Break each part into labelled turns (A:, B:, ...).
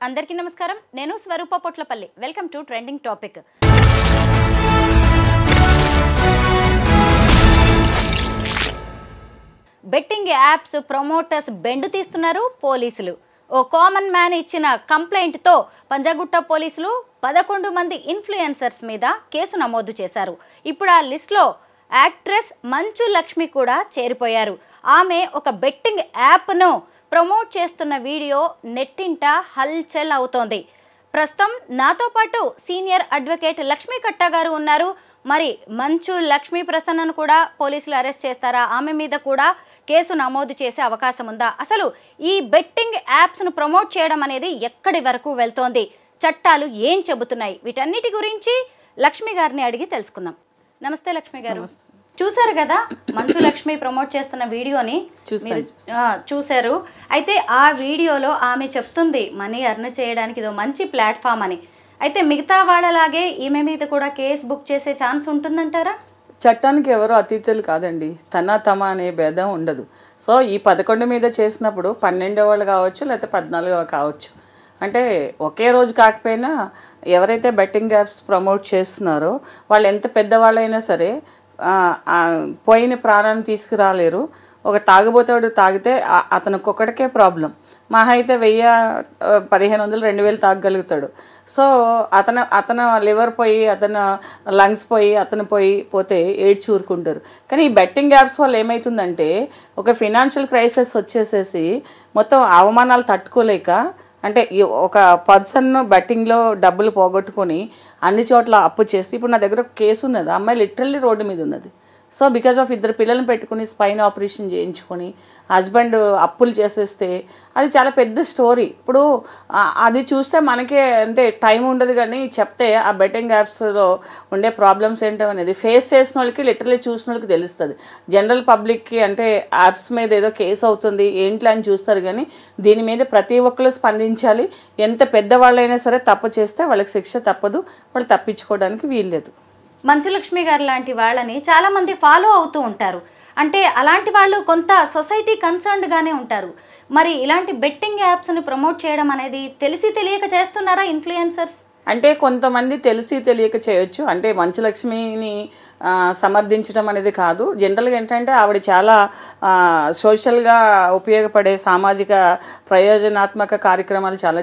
A: అందరికీ నమస్కారం. నేను Swaroopa Potlapalli. Welcome to trending topic. Betting apps promoters బెండు తీస్తున్నారు పోలీసులు. ఓ కామన్ మ్యాన్ ఇచ్చిన కంప్లైంట్తో పంజాగుట్ట పోలీసులు 11 మంది ఇన్ఫ్లుయెన్సర్స్ మీద కేసు నమోదు చేశారు. ఇప్పుడు ఆ లిస్ట్లో యాక్ట్రెస్ మంచు లక్ష్మి కూడా చేరిపోయారు. ఆమె ఒక బెట్టింగ్ యాప్ను ప్రమోట్ చేస్తున్న వీడియో నెట్టింట హల్చల్ అవుతోంది. ప్రస్తుతం నాతో పాటు సీనియర్ అడ్వకేట్ లక్ష్మీ కట్టా గారు ఉన్నారు. మరి మంచు లక్ష్మీ ప్రసన్నను కూడా పోలీసులు అరెస్ట్ చేస్తారా? ఆమె మీద కూడా కేసు నమోదు చేసే అవకాశం ఉందా? అసలు ఈ బెట్టింగ్ యాప్స్ను ప్రమోట్ చేయడం అనేది ఎక్కడి వరకు వెళ్తోంది? చట్టాలు ఏం చెబుతున్నాయి? వీటన్నిటి గురించి లక్ష్మి గారిని అడిగి తెలుసుకుందాం. నమస్తే లక్ష్మి గారు. చూసారు కదా మంచు లక్ష్మి ప్రమోట్ చేస్తున్న వీడియోని? చూశారు. అయితే ఆ వీడియోలో ఆమె చెప్తుంది మనీ ఎర్న్ చేయడానికి ఇదో మంచి ప్లాట్ఫామ్ అని. అయితే మిగతా వాళ్ళలాగే ఈమె మీద కూడా కేసు బుక్ చేసే ఛాన్స్ ఉంటుందంటారా?
B: చట్టానికి ఎవరో అతీతులు కాదండి. తన తమ అనే భేదం ఉండదు. సో ఈ 11 మీద చేసినప్పుడు 12 వాళ్ళు కావచ్చు, లేకపోతే 14 కావచ్చు. అంటే ఒకే రోజు కాకపోయినా ఎవరైతే బెట్టింగ్ యాప్స్ ప్రమోట్ చేస్తున్నారో వాళ్ళు ఎంత పెద్దవాళ్ళైనా సరే పోయిన ప్రాణాన్ని తీసుకురాలేరు. ఒక తాగుబోతాడు తాగితే అతనికొక్కడికే ప్రాబ్లం. మహా అయితే 1000, 1500, 2000 తాగగలుగుతాడు. సో అతను లివర్ పోయి, అతను లంగ్స్ పోయి, అతను పోతే ఏడ్చి ఊరుకుంటారు. కానీ ఈ బెట్టింగ్ యాప్స్ వల్ల ఏమవుతుందంటే ఒక ఫినాన్షియల్ క్రైసిస్ వచ్చేసేసి మొత్తం అవమానాలు తట్టుకోలేక, అంటే ఒక పర్సన్ బెట్టింగ్లో డబ్బులు పోగొట్టుకొని అన్ని చోట్ల అప్పు చేసి, ఇప్పుడు నా దగ్గర ఒక కేసు ఉన్నది. అమ్మాయి లిటరల్లీ రోడ్డు మీద ఉన్నది. సో బికాజ్ ఆఫ్ 2 పిల్లల్ని పెట్టుకుని స్పైన్ ఆపరేషన్ చేయించుకొని హస్బెండ్ అప్పులు చేసేస్తే అది చాలా పెద్ద స్టోరీ. ఇప్పుడు అది చూస్తే మనకే అంటే టైం ఉండదు, కానీ చెప్తే ఆ బెట్టింగ్ యాప్స్లో ఉండే ప్రాబ్లమ్స్ ఏంటో అనేది ఫేస్ చేసిన వాళ్ళకి, లిటరల్లీ చూసిన వాళ్ళకి తెలుస్తుంది. జనరల్ పబ్లిక్కి అంటే యాప్స్ మీద ఏదో కేసు అవుతుంది ఏంటి అని చూస్తారు, కానీ దీని మీద ప్రతి ఒక్కరు స్పందించాలి. ఎంత పెద్దవాళ్ళైనా సరే తప్పు చేస్తే వాళ్ళకి శిక్ష తప్పదు, వాళ్ళు తప్పించుకోవడానికి వీల్లేదు.
A: మంచు లక్ష్మి గారు లాంటి వాళ్ళని చాలా మంది ఫాలో అవుతూ ఉంటారు. అంటే అలాంటి వాళ్ళు కొంత సొసైటీ కన్సర్న్డ్గానే ఉంటారు. మరి ఇలాంటి బెట్టింగ్ యాప్స్ని ప్రమోట్ చేయడం అనేది తెలిసి తెలియక చేస్తున్నారా ఇన్ఫ్లుయెన్సర్స్?
B: అంటే కొంతమంది తెలిసి తెలియక చేయొచ్చు. అంటే మంచు లక్ష్మిని సమర్థించడం అనేది కాదు. జనరల్గా ఏంటంటే ఆవిడ చాలా సోషల్గా ఉపయోగపడే సామాజిక ప్రయోజనాత్మక కార్యక్రమాలు చాలా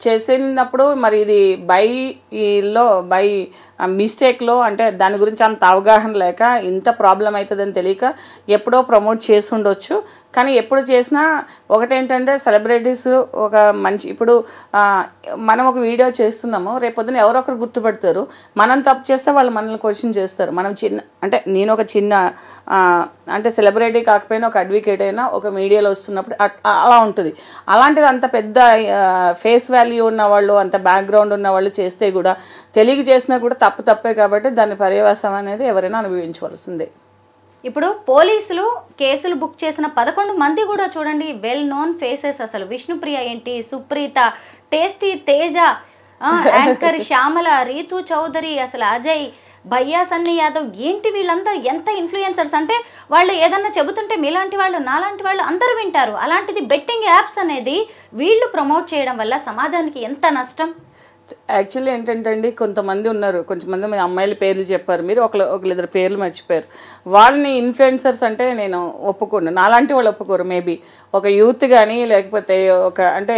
B: చేసినప్పుడు మరి ఇది బై మిస్టేక్లో, అంటే దాని గురించి అంత అవగాహన లేక ఇంత ప్రాబ్లం అవుతుందని తెలియక ఎప్పుడో ప్రమోట్ చేసి ఉండొచ్చు. కానీ ఎప్పుడు చేసినా ఒకటేంటంటే సెలబ్రిటీస్ ఒక మంచి, ఇప్పుడు మనం ఒక వీడియో చేస్తున్నాము, రేపొద్దున ఎవరో ఒకరు గుర్తుపడతారు. మనం తప్పు చేస్తే వాళ్ళు మనల్ని క్వశ్చన్ చేస్తారు. మనం అంటే నేను ఒక చిన్న అంటే సెలబ్రిటీ కాకపోయినా ఒక అడ్వకేట్ అయినా ఒక మీడియాలో వస్తున్నప్పుడు అలా ఉంటుంది. అలాంటిది అంత పెద్ద ఫేస్ వాల్యూ ఉన్నవాళ్ళు, అంత బ్యాక్గ్రౌండ్ ఉన్న వాళ్ళు చేస్తే కూడా, తెలియక చేసినా కూడా తప్పే కాబట్టి దాని పర్యవసానం అనేది ఎవరైనా అనుభవించవలసిందే.
A: ఇప్పుడు పోలీసులు కేసులు బుక్ చేసిన 11 మంది కూడా చూడండి వెల్ నోన్ ఫేసెస్. అసలు విష్ణుప్రియ ఏంటి, సుప్రీత, టేస్టీ తేజ, యాంకర్ శ్యామల, రీతు చౌదరి, అసలు అజయ్, భయ్యా సన్నీ యాదవ్ ఏంటి, వీళ్ళంతా ఎంత ఇన్ఫ్లుయెన్సర్స్ అంటే వాళ్ళు ఏదన్నా చెబుతుంటే మీలాంటి వాళ్ళు నాలాంటి వాళ్ళు అందరూ వింటారు. అలాంటిది బెట్టింగ్ యాప్స్ అనేది వీళ్ళు ప్రమోట్ చేయడం వల్ల సమాజానికి ఎంత నష్టం?
B: యాక్చువల్లీ ఏంటంటే అండి, కొంతమంది ఉన్నారు, కొంతమంది అమ్మాయిల పేర్లు చెప్పారు మీరు, ఒకళ్ళిద్దరు పేర్లు మర్చిపోయారు. వాళ్ళని ఇన్ఫ్లుయెన్సర్స్ అంటే నేను ఒప్పుకోను. నాలాంటి వాళ్ళు ఒప్పుకోరు. మేబీ ఒక యూత్ కానీ లేకపోతే ఒక అంటే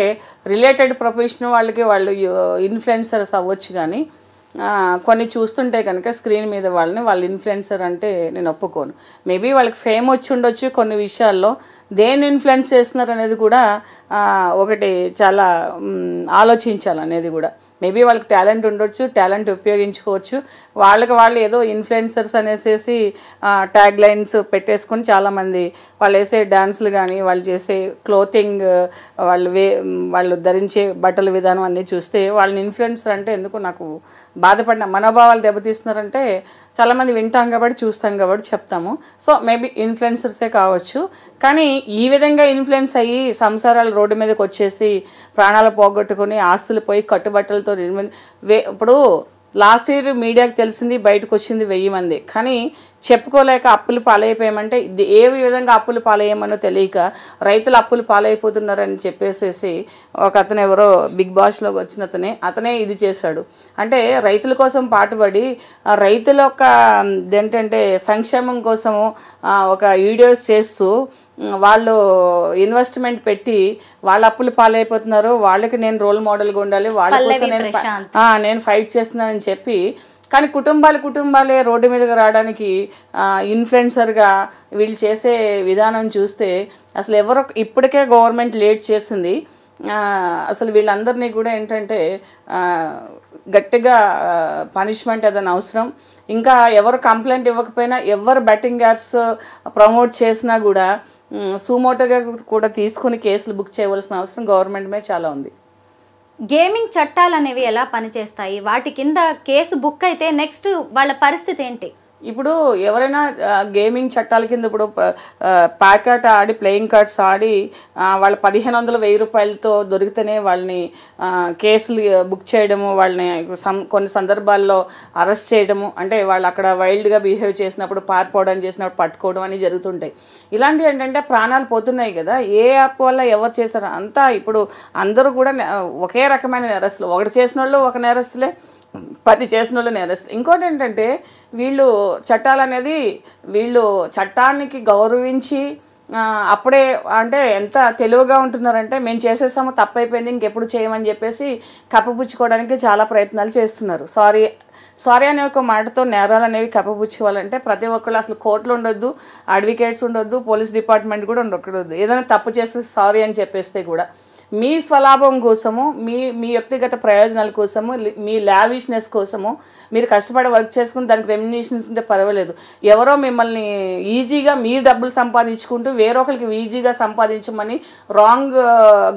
B: రిలేటెడ్ ప్రొఫెషన్ వాళ్ళకి వాళ్ళు ఇన్ఫ్లుయెన్సర్స్ అవ్వచ్చు. కానీ కొన్ని చూస్తుంటే కనుక స్క్రీన్ మీద వాళ్ళు ఇన్ఫ్లుయెన్సర్ అంటే నేను ఒప్పుకోను. మేబీ వాళ్ళకి ఫేమ్ వచ్చి ఉండొచ్చు కొన్ని విషయాల్లో. దేన్ని ఇన్ఫ్లుయెన్స్ చేస్తున్నారు అనేది కూడా ఒకటి చాలా ఆలోచించాలనేది కూడా. మేబీ వాళ్ళకి టాలెంట్ ఉండొచ్చు, టాలెంట్ ఉపయోగించుకోవచ్చు. వాళ్ళు ఏదో ఇన్ఫ్లుయెన్సర్స్ అనేసి ట్యాగ్ లైన్స్ పెట్టేసుకొని చాలామంది వాళ్ళు వేసే డాన్సులు కానీ, వాళ్ళు చేసే క్లోతింగ్, వాళ్ళు ధరించే బట్టల విధానం అన్నీ చూస్తే వాళ్ళని ఇన్ఫ్లుయెన్సర్ అంటే ఎందుకు నాకు బాధపడిన మనోభావాలు దెబ్బతీస్తున్నారంటే చాలామంది వింటాం కాబట్టి, చూస్తాం కాబట్టి చెప్తాము. సో మేబీ ఇన్ఫ్లుయెన్సర్సే కావచ్చు. కానీ ఈ విధంగా ఇన్ఫ్లుయెన్స్ అయ్యి సంసారాలు రోడ్డు మీదకి వచ్చేసి ప్రాణాలు పోగొట్టుకుని ఆస్తులు పోయి కట్టుబట్టలతో ఇప్పుడు లాస్ట్ ఇయర్ మీడియాకి తెలిసింది, బయటకు వచ్చింది 1000 మంది. కానీ చెప్పుకోలేక అప్పులు పాలైపోయామంటే ఏ విధంగా అప్పులు పాలయ్యామనో తెలియక రైతులు అప్పులు పాలైపోతున్నారని చెప్పేసేసి ఒక అతను ఎవరో బిగ్ బాస్లోకి వచ్చిన అతనే ఇది చేశాడు. అంటే రైతుల కోసం పాటుపడి రైతుల యొక్క ఏంటంటే సంక్షేమం కోసము ఒక వీడియోస్ చేస్తూ వాళ్ళు ఇన్వెస్ట్మెంట్ పెట్టి వాళ్ళ అప్పులు పాలైపోతున్నారు, వాళ్ళకి నేను రోల్ మోడల్గా ఉండాలి, వాళ్ళ కోసం నేను ఫైట్ చేస్తున్నానని చెప్పి, కానీ కుటుంబాలే రోడ్డు మీదకి రావడానికి ఇన్ఫ్లుయెన్సర్గా వీళ్ళు చేసే విధానం చూస్తే అసలు ఎవరో ఇప్పటికే గవర్నమెంట్ లేట్ చేసింది. అసలు వీళ్ళందరినీ కూడా ఏంటంటే గట్టిగా పనిష్మెంట్ ఏదైనా అవసరం. ఇంకా ఎవరు కంప్లైంట్ ఇవ్వకపోయినా, ఎవరు బెట్టింగ్ యాప్స్ ప్రమోట్ చేసినా కూడా సుమోటోగా కూడా తీసుకుని కేసులు బుక్ చేయవలసిన అవసరం గవర్నమెంట్ మీద చాలా ఉంది.
A: గేమింగ్ చట్టాలు అనేవి ఎలా పనిచేస్తాయి? వాటి కింద కేసు బుక్ అయితే నెక్స్ట్ వాళ్ళ పరిస్థితి ఏంటి?
B: ఇప్పుడు ఎవరైనా గేమింగ్ చట్టాల కింద ఇప్పుడు ప్యాకెట్ ఆడి ప్లేయింగ్ కార్డ్స్ ఆడి వాళ్ళ 1500 1000 రూపాయలతో దొరికితేనే వాళ్ళని కేసులు బుక్ చేయడము, వాళ్ళని కొన్ని సందర్భాల్లో అరెస్ట్ చేయడము, అంటే వాళ్ళు అక్కడ వైల్డ్గా బిహేవ్ చేసినప్పుడు పారిపోవడం చేసినప్పుడు పట్టుకోవడం అని జరుగుతుంటాయి. ఇలాంటివి ఏంటంటే ప్రాణాలు పోతున్నాయి కదా. ఏ యాప్ వల్ల ఎవరు చేశారు అంతా ఇప్పుడు అందరూ కూడా ఒకే రకమైన నేరస్తులు. ఒకటి చేసిన వాళ్ళు ఒక నేరస్తులే, 10 చేసిన వాళ్ళు నేరస్తులు. ఇంకోటి ఏంటంటే వీళ్ళు చట్టాలు అనేది వీళ్ళు చట్టానికి గౌరవించి అప్పుడే అంటే ఎంత తెలివిగా ఉంటున్నారంటే మేము చేసేసాము, తప్పైపోయింది, ఇంకెప్పుడు చేయమని చెప్పేసి కప్పపుచ్చుకోవడానికి చాలా ప్రయత్నాలు చేస్తున్నారు. సారీ అనే ఒక మాటతో నేరాలు అనేవి కప్పపుచ్చుకోవాలంటే ప్రతి ఒక్కళ్ళు అసలు కోర్టులు ఉండొద్దు, అడ్వకేట్స్ ఉండొద్దు, పోలీస్ డిపార్ట్మెంట్ కూడా ఉండకూడదు. ఏదైనా తప్పు చేస్తే సారీ అని చెప్పేస్తే కూడా మీ స్వలాభం కోసము, మీ వ్యక్తిగత ప్రయోజనాల కోసము, మీ లావిష్నెస్ కోసము మీరు కష్టపడి వర్క్ చేసుకుని దానికి రెమ్యునేషన్ ఉంటే పర్వాలేదు. ఎవరో మిమ్మల్ని ఈజీగా మీరు డబ్బులు సంపాదించుకుంటూ వేరొకరికి ఈజీగా సంపాదించమని రాంగ్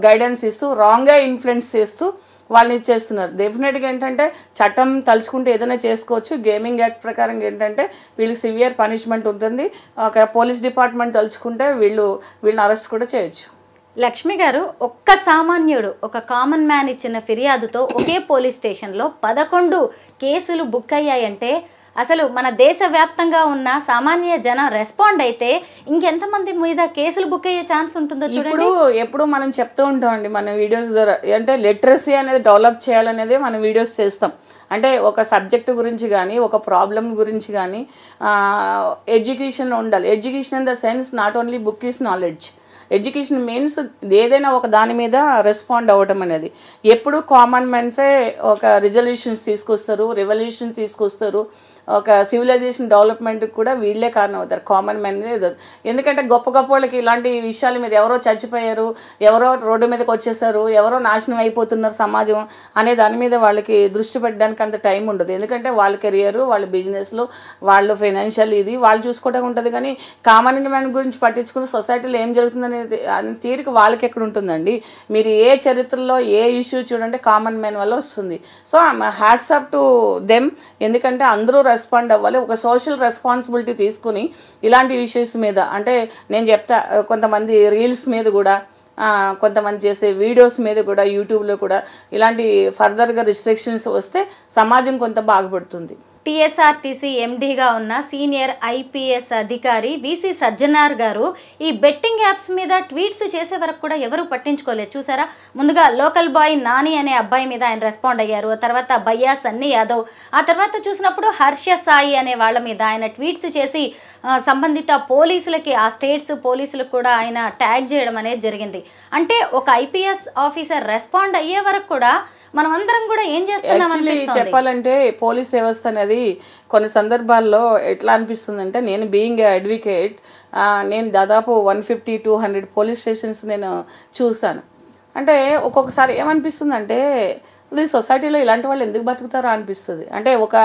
B: గైడెన్స్ ఇస్తూ, రాంగ్గా ఇన్ఫ్లుయెన్స్ చేస్తూ వాళ్ళని ఇచ్చేస్తున్నారు. డెఫినెట్గా ఏంటంటే చట్టం తలుచుకుంటే ఏదైనా చేసుకోవచ్చు. గేమింగ్ యాక్ట్ ప్రకారం ఏంటంటే వీళ్ళకి సివియర్ పనిష్మెంట్ ఉంటుంది. ఒక పోలీస్ డిపార్ట్మెంట్ తలుచుకుంటే వీళ్ళని అరెస్ట్ కూడా చేయొచ్చు.
A: లక్ష్మి గారు, ఒక్క సామాన్యుడు, ఒక కామన్ మ్యాన్ ఇచ్చిన ఫిర్యాదుతో ఒకే పోలీస్ స్టేషన్లో 11 కేసులు బుక్ అయ్యాయంటే అసలు మన దేశవ్యాప్తంగా ఉన్న సామాన్య జనం రెస్పాండ్ అయితే ఇంకెంతమంది మీద కేసులు బుక్ అయ్యే ఛాన్స్ ఉంటుందో చూడండి.
B: ఎప్పుడు మనం చెప్తూ ఉంటామండి మన వీడియోస్ ద్వారా, అంటే లిటరసీ అనేది డెవలప్ చేయాలనేది మనం వీడియోస్ చేస్తాం. అంటే ఒక సబ్జెక్టు గురించి కానీ, ఒక ప్రాబ్లం గురించి కానీ ఎడ్యుకేషన్ ఉండాలి. Education in the sense not only book is knowledge. Education means ఏదైనా ఒక దాని మీద రెస్పాండ్ అవ్వటం అనేది. ఎప్పుడు కామన్ మెన్సే ఒక రిజల్యూషన్స్ తీసుకొస్తారు, రెవల్యూషన్ తీసుకొస్తారు, ఒక సివిలైజేషన్ డెవలప్మెంట్కి కూడా వీళ్ళే కారణం అవుతారు, కామన్ మెన్. ఎందుకంటే గొప్ప వాళ్ళకి ఇలాంటి విషయాల మీద ఎవరో చచ్చిపోయారు, ఎవరో రోడ్డు మీదకి వచ్చేసారు, ఎవరో నాశనం అయిపోతున్నారు సమాజం అనే దాని మీద వాళ్ళకి దృష్టి పెట్టడానికి అంత టైం ఉండదు. ఎందుకంటే వాళ్ళ కెరియర్, వాళ్ళ బిజినెస్లు, వాళ్ళు ఫైనాన్షియల్ ఇది వాళ్ళు చూసుకోవడం ఉంటుంది. కానీ కామన్ మ్యాన్ గురించి పట్టించుకుని సొసైటీలో ఏం జరుగుతుందనే తీరిక వాళ్ళకి ఎక్కడ ఉంటుందండి? మీరు ఏ చరిత్రలో ఏ ఇష్యూ చూడండి కామన్ మ్యాన్ వల్ల వస్తుంది. So hats up to them. ఎందుకంటే అందరూ రెస్పాండ్ అవ్వాలి. ఒక సోషల్ రెస్పాన్సిబిలిటీ తీసుకుని ఇలాంటి ఇష్యూస్ మీద, అంటే నేను చెప్తా కొంతమంది రీల్స్ మీద కూడా, కొంతమంది చేసే వీడియోస్ మీద కూడా, యూట్యూబ్లో కూడా ఇలాంటి ఫర్దర్గా రిస్ట్రిక్షన్స్ వస్తే సమాజం కొంత బాగుపడుతుంది.
A: టీఎస్ఆర్టీసీ ఎండీగా ఉన్న సీనియర్ ఐపీఎస్ అధికారి విసి సజ్జనార్ గారు ఈ బెట్టింగ్ యాప్స్ మీద ట్వీట్స్ చేసే వరకు కూడా ఎవరు పట్టించుకోలేదు. చూసారా, ముందుగా లోకల్ బాయ్ నాని అనే అబ్బాయి మీద ఆయన రెస్పాండ్ అయ్యారు. ఆ తర్వాత భయ్యా సన్నీ యాదవ్, ఆ తర్వాత చూసినప్పుడు హర్ష సాయి అనే వాళ్ళ మీద ఆయన ట్వీట్స్ చేసి సంబంధిత పోలీసులకి, ఆ స్టేట్స్ పోలీసులకు కూడా ఆయన ట్యాగ్ చేయడం అనేది జరిగింది. అంటే ఒక ఐపీఎస్ ఆఫీసర్ రెస్పాండ్ అయ్యే వరకు కూడా మనం అందరం కూడా ఏం చేస్తున్నాం
B: చెప్పాలంటే పోలీస్ వ్యవస్థ అనేది కొన్ని సందర్భాల్లో ఎట్లా అనిపిస్తుంది అంటే, నేను బీయింగ్ అడ్వకేట్ నేను దాదాపు 150-200 పోలీస్ స్టేషన్స్ నేను చూసాను. అంటే ఒక్కొక్కసారి ఏమనిపిస్తుంది అంటే ఈ సొసైటీలో ఇలాంటి వాళ్ళు ఎందుకు బతుకుతారా అనిపిస్తుంది. అంటే ఒక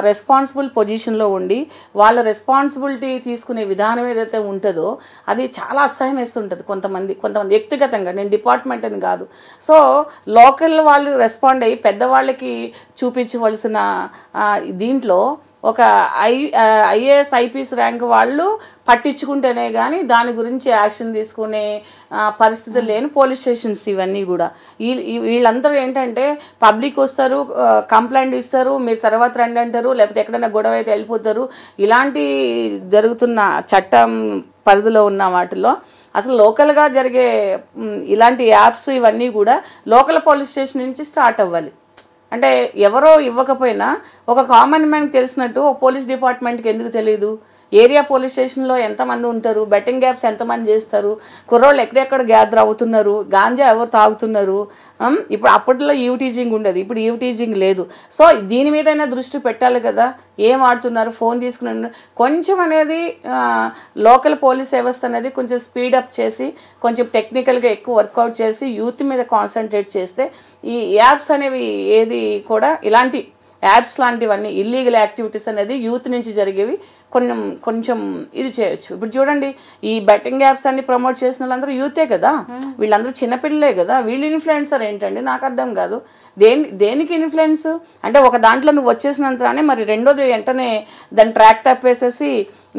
B: రెస్పాన్సిబుల్ పొజిషన్లో ఉండి వాళ్ళ రెస్పాన్సిబిలిటీ తీసుకునే విధానం ఏదైతే ఉంటుందో అది చాలా అసహ్యం వేస్తుంటుంది కొంతమంది వ్యక్తిగతంగా, నేను డిపార్ట్మెంట్ అని కాదు. సో లోకల్ వాళ్ళు రెస్పాండ్ అయ్యి పెద్దవాళ్ళకి చూపించవలసిన దీంట్లో ఒక ఐఏఎస్ ఐపీఎస్ ర్యాంక్ వాళ్ళు పట్టించుకుంటేనే కానీ దాని గురించి యాక్షన్ తీసుకునే పరిస్థితులు లేని పోలీస్ స్టేషన్స్ ఇవన్నీ కూడా. వీళ్ళందరూ ఏంటంటే పబ్లిక్ వస్తారు, కంప్లైంట్ ఇస్తారు, మీరు తర్వాత రండి అంటారు, లేకపోతే ఎక్కడైనా గొడవ అయితే వెళ్ళిపోతారు. ఇలాంటి జరుగుతున్న చట్టం పరిధిలో ఉన్న వాటిలో అసలు లోకల్గా జరిగే ఇలాంటి యాప్స్ ఇవన్నీ కూడా లోకల్ పోలీస్ స్టేషన్ నుంచి స్టార్ట్ అవ్వాలి. అంటే ఎవరో ఇవ్వకపోయినా ఒక కామన్ మ్యాన్కి తెలిసినట్టు ఒక పోలీస్ డిపార్ట్మెంట్కి ఎందుకు తెలియదు? ఏరియా పోలీస్ స్టేషన్లో ఎంతమంది ఉంటారు, బెట్టింగ్ యాప్స్ ఎంతమంది చేస్తారు, కుర్రోళ్ళు ఎక్కడెక్కడ గ్యాదర్ అవుతున్నారు, గాంజా ఎవరు తాగుతున్నారు. ఇప్పుడు అప్పట్లో టీజింగ్ ఉండేది, ఇప్పుడు టీజింగ్ లేదు. సో దీని మీదైనా దృష్టి పెట్టాలి కదా. ఏం ఆడుతున్నారు, ఫోన్ తీసుకుని కొంచెం అనేది లోకల్ పోలీస్ వ్యవస్థ అనేది కొంచెం స్పీడప్ చేసి కొంచెం టెక్నికల్గా ఎక్కువ వర్కౌట్ చేసి యూత్ మీద కాన్సన్ట్రేట్ చేస్తే ఈ యాప్స్ అనేవి ఏది కూడా ఇలాంటి యాప్స్ లాంటివన్నీ ఇల్లీగల్ యాక్టివిటీస్ అనేది యూత్ నుంచి జరిగేవి కొంచెం ఇది చేయొచ్చు. ఇప్పుడు చూడండి, ఈ బెట్టింగ్ యాప్స్ అన్ని ప్రమోట్ చేసిన వాళ్ళందరూ యూతే కదా, వీళ్ళందరూ చిన్నపిల్లలే కదా. వీళ్ళు ఇన్ఫ్లుయెన్సర్ ఏంటండి నాకు అర్థం కాదు. దేనికి ఇన్ఫ్లుయెన్స్ అంటే ఒక దాంట్లో నువ్వు వచ్చేసినంతనే మరి రెండోది వెంటనే దాన్ని ట్రాక్ తప్పేసేసి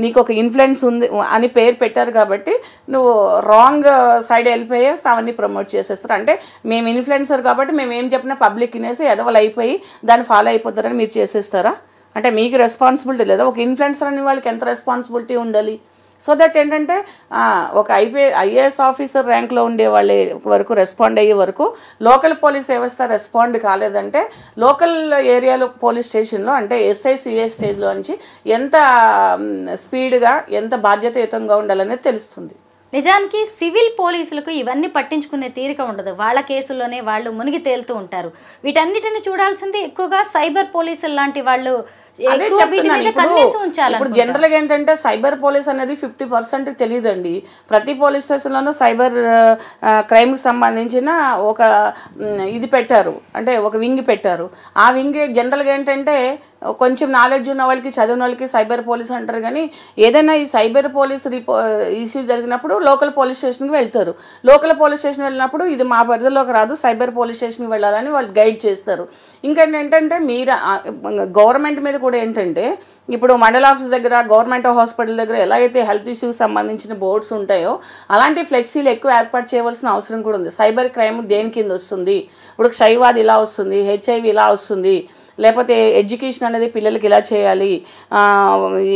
B: నీకు ఒక ఇన్ఫ్లుయెన్స్ ఉంది అని పేరు పెట్టారు కాబట్టి నువ్వు రాంగ్ సైడ్ వెళ్ళిపోయేసి అవన్నీ ప్రమోట్ చేసేస్తారు. అంటే మేము ఇన్ఫ్లుయెన్సర్ కాబట్టి మేము ఏం చెప్పినా పబ్లిక్ వినేసి ఎదవలు అయిపోయి దాన్ని ఫాలో అయిపోతారని మీరు చేసేస్తారా? అంటే మీకు రెస్పాన్సిబిలిటీ లేదా? ఒక ఇన్ఫ్లుయెన్సర్ అనే వాళ్ళకి ఎంత రెస్పాన్సిబిలిటీ ఉండాలి? సో దట్ ఏంటంటే ఒక ఐఏఎస్ ఆఫీసర్ ర్యాంక్లో ఉండే వాళ్ళ వరకు రెస్పాండ్ అయ్యే వరకు లోకల్ పోలీస్ వ్యవస్థ రెస్పాండ్ కాలేదంటే లోకల్ ఏరియాలో పోలీస్ స్టేషన్లో అంటే ఎస్ఐ స్టేజ్లో నుంచి ఎంత స్పీడ్గా ఎంత బాధ్యతాయుతంగా ఉండాలనేది తెలుస్తుంది.
A: నిజానికి సివిల్ పోలీసులకు ఇవన్నీ పట్టించుకునే తీరిక ఉండదు. వాళ్ళ కేసుల్లోనే వాళ్ళు మునిగి తేలుతూ ఉంటారు. వీటన్నిటిని చూడాల్సింది ఎక్కువగా సైబర్ పోలీసులు లాంటి వాళ్ళు.
B: ఇప్పుడు జనరల్ గా ఏంటంటే సైబర్ పోలీస్ అనేది 50% తెలియదండి. ప్రతి పోలీస్ స్టేషన్లోనూ సైబర్ క్రైమ్ కి సంబంధించిన ఒక ఇది పెట్టారు, అంటే ఒక వింగ్ పెట్టారు. ఆ వింగ్ జనరల్ గా ఏంటంటే కొంచెం నాలెడ్జ్ ఉన్న వాళ్ళకి చదివిన వాళ్ళకి సైబర్ పోలీస్ అంటారు. కానీ ఏదైనా ఈ సైబర్ పోలీస్ ఇష్యూ జరిగినప్పుడు లోకల్ పోలీస్ స్టేషన్కి వెళ్తారు. లోకల్ పోలీస్ స్టేషన్ వెళ్ళినప్పుడు ఇది మా పరిధిలోకి రాదు, సైబర్ పోలీస్ స్టేషన్కి వెళ్ళాలని వాళ్ళు గైడ్ చేస్తారు. ఇంకేంటంటే మీరు గవర్నమెంట్ మీద కూడా ఏంటంటే ఇప్పుడు మండల ఆఫీస్ దగ్గర గవర్నమెంట్ హాస్పిటల్ దగ్గర ఎలా అయితే హెల్త్ ఇష్యూస్ సంబంధించిన బోర్డ్స్ ఉంటాయో అలాంటి ఫ్లెక్సీలు ఎక్కువ ఏర్పాటు చేయవలసిన అవసరం కూడా ఉంది. సైబర్ క్రైమ్ దేని కింద వస్తుంది, ఇప్పుడు క్షయవాది ఇలా వస్తుంది, హెచ్ఐవి ఇలా వస్తుంది, లేకపోతే ఎడ్యుకేషన్ అనేది పిల్లలకి ఇలా చేయాలి,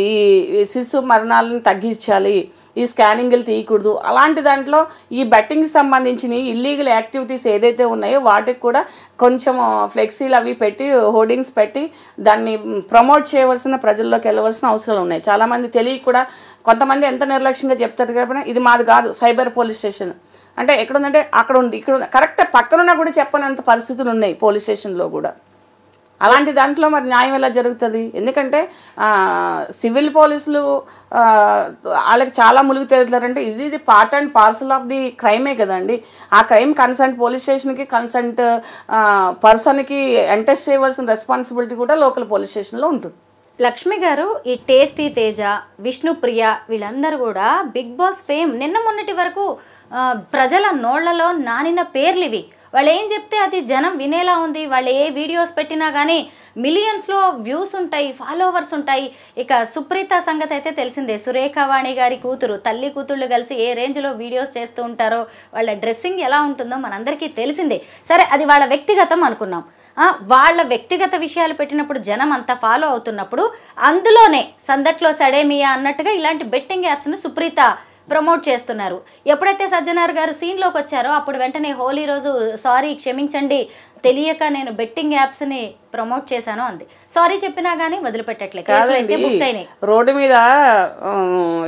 B: ఈ శిశు మరణాలను తగ్గించాలి, ఈ స్కానింగ్లు తీయకూడదు. అలాంటి దాంట్లో ఈ బెట్టింగ్కి సంబంధించిన ఇల్లీగల్ యాక్టివిటీస్ ఏదైతే ఉన్నాయో వాటికి కూడా కొంచెం ఫ్లెక్సీలు అవి పెట్టి హోర్డింగ్స్ పెట్టి దాన్ని ప్రమోట్ చేయవలసిన ప్రజల్లోకి వెళ్ళవలసిన అవసరాలు ఉన్నాయి. చాలామంది తెలియక కూడా కొంతమంది ఎంత నిర్లక్ష్యంగా చెప్తారు కాబట్టి ఇది మాది కాదు సైబర్ పోలీస్ స్టేషన్ అంటే ఎక్కడుందంటే అక్కడ ఉంది, ఇక్కడ ఉంది, కరెక్ట్ పక్కనున్నా కూడా చెప్పనంత పరిస్థితులు ఉన్నాయి పోలీస్ స్టేషన్లో కూడా. అలాంటి దాంట్లో మరి న్యాయం ఎలా జరుగుతుంది? ఎందుకంటే సివిల్ పోలీసులు వాళ్ళకి చాలా ములుగు తేలుతారంటే ఇది part and parcel of the క్రైమే కదండి. ఆ క్రైమ్ కన్సర్న్ పోలీస్ స్టేషన్కి కన్సర్న్ పర్సన్కి ఎంటెస్ట్ చేయవలసిన రెస్పాన్సిబిలిటీ కూడా లోకల్ పోలీస్ స్టేషన్లో ఉంటుంది.
A: లక్ష్మి గారు, ఈ టేస్టీ తేజ, విష్ణుప్రియ వీళ్ళందరూ కూడా బిగ్ బాస్ ఫేమ్ నిన్న మొన్నటి వరకు ప్రజల నోళ్లలో నానిన పేర్లు ఇవి. వాళ్ళు ఏం చెప్తే అది జనం వినేలా ఉంది. వాళ్ళు ఏ వీడియోస్ పెట్టినా కానీ మిలియన్స్లో వ్యూస్ ఉంటాయి, ఫాలోవర్స్ ఉంటాయి. ఇక సుప్రీత సంగతి అయితే తెలిసిందే. సురేఖవాణి గారి కూతురు, తల్లి కూతుళ్ళు కలిసి ఏ రేంజ్లో వీడియోస్ చేస్తూ ఉంటారో, వాళ్ళ డ్రెస్సింగ్ ఎలా ఉంటుందో మనందరికీ తెలిసిందే. సరే, అది వాళ్ళ వ్యక్తిగతం అనుకున్నాం. వాళ్ళ వ్యక్తిగత విషయాలు పెట్టినప్పుడు జనం అంతా ఫాలో అవుతున్నప్పుడు అందులోనే సందట్లో సడేమియా అన్నట్టుగా ఇలాంటి బెట్టింగ్ యాప్స్ను సుప్రీత ప్రమోట్ చేస్తున్నారు. ఎప్పుడైతే సజ్జనార్ గారు సీన్లోకి వచ్చారో అప్పుడు వెంటనే హోలీ రోజు సారీ క్షమించండి, తెలియక నేను బెట్టింగ్ యాప్స్ని ప్రమోట్ చేశాను అంది. సారీ చెప్పినా కానీ వదిలిపెట్టట్లేదు.
B: రోడ్డు మీద